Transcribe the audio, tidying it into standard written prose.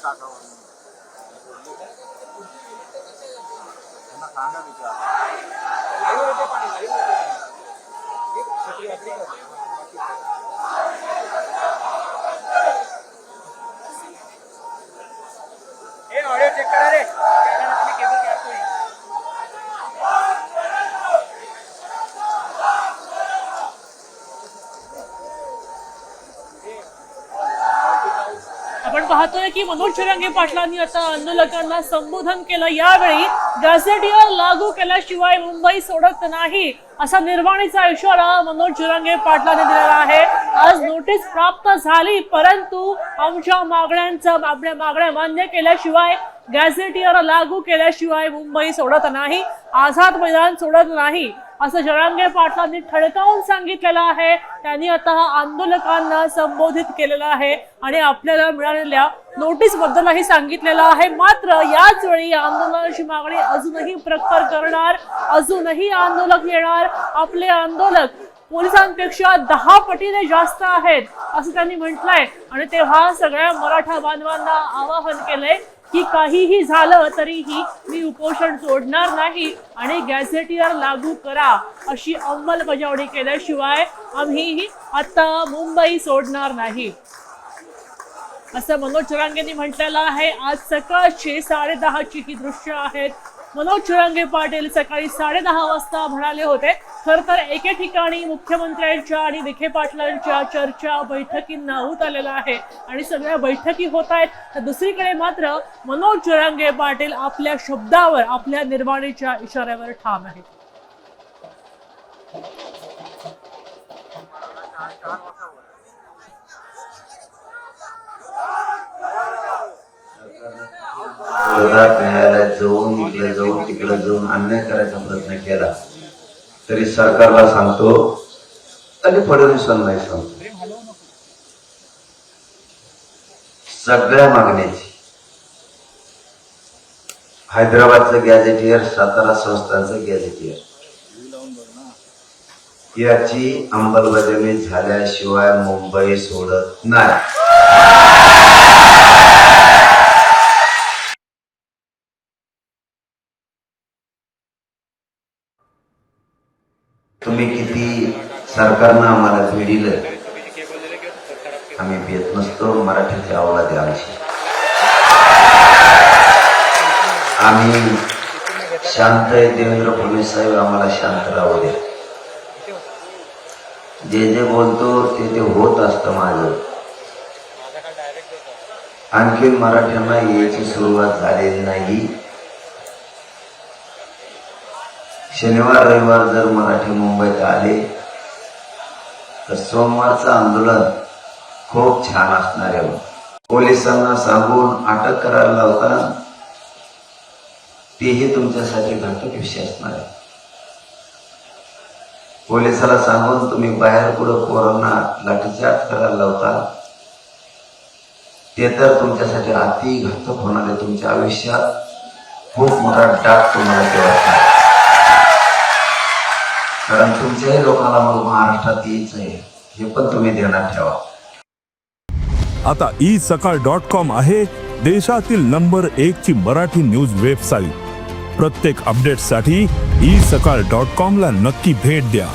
टाकावं त्यांना सांगा विचार ऑडियो चेक करा रे केबल काढतोय आपण पाहतोय की मनोज जरांगे पाटलांनी आता आंदोलकांना संबोधन केलं। यावेळी गॅझेटियर लागू केल्याशिवाय मुंबई सोडत नाही असा निर्वाणीचा इशारा मनोज जरांगे पाटलांनी दिलेला आहे। आज नोटीस प्राप्त झाली, परंतु आमच्या मागण्या मान्य केल्याशिवाय, गॅझेटियर लागू केल्याशिवाय मुंबई सोडत नाही, आझाद मैदान सोडत नाही असं जरांगे पाटलांनी ठणकावून सांगितलेलं आहे। त्यांनी आता आंदोलकांना संबोधित केलेलं आहे आणि आपल्याला मिळालेल्या नोटीस बद्दलही सांगितलेलं आहे। मात्र याच वेळी आंदोलनाची मागणी अजूनही प्रखर करणार, अजूनही आंदोलक येणार। आपले आंदोलक पोलिसांपेक्षा 10 पटीने जास्त आहेत असं त्यांनी म्हटलंय आणि तेव्हा सगळ्या मराठा बांधवांना आवाहन केलंय की काहीही झालं तरीही मी उपोषण सोडणार नाही आणि गॅझेटियर लागू करा अशी अंमलबजावणी केल्याशिवाय आम्ही आता मुंबई सोडणार नाही असं मनोज जरांगेंनी म्हटलेलं आहे। आज सकाळची 10:30ची ही दृश्य आहेत। मनोज जरांगे पाटील सकाळी 10:30 वाजता म्हणाले होते, खर तर एके ठिकाणी मुख्यमंत्र्यांच्या आणि विखे पाटलांच्या चर्चा बैठकींना होत आलेला आहे आणि सगळ्या बैठकी होत आहेत, तर दुसरीकडे मात्र मनोज जरांगे पाटील आपल्या शब्दावर, आपल्या निर्वाणीच्या इशाऱ्यावर ठाम आहेत। न्यायालयात जाऊन इकडे जाऊन तिकडे जाऊन अन्याय करायचा प्रयत्न केला तरी सरकारला सांगतो आणि फडणवीसांना नाही सांगतो, सगळ्या मागण्याची हैदराबादचं गॅझेटियर, सातारा संस्थांचं गॅझेटियर याची अंमलबजावणी झाल्याशिवाय मुंबई सोडत नाही। तुम्ही किती सरकारनं आम्हाला भिडिलं, आम्ही भेट नसतो। मराठीची अवलाद आहे आमची, आम्ही शांत आहे। देवेंद्र फडणवीस साहेब आम्हाला शांत राहू दे, जे बोलतो ते होत असतं माझं। आणखी मराठ्यांना यायची सुरुवात झालेली नाही। शनिवार रविवार जर मराठी मुंबईत आले तर सोमवारचं आंदोलन खूप छान असणार आहे। पोलिसांना सांगून अटक करायला लावता, तेही तुमच्यासाठी घातक विषय असणार आहे। पोलिसाला सांगून तुम्ही बाहेर पुढे पोरांना लाठीचार्ज करायला लावता, ते तर तुमच्यासाठी अति घातक होणार आहे। तुमच्या आयुष्यात खूप मोठा डाग तुम्हाला तेव्हा, कारण तुमच्याही लोकांना मग महाराष्ट्रात यायचं आहे, हे पण तुम्ही ध्यानात ठेवा। आता isakal.com आहे देशातील नंबर 1 ची मराठी न्यूज वेबसाईट। प्रत्येक अपडेटसाठी isakal.com ला नक्की भेट द्या।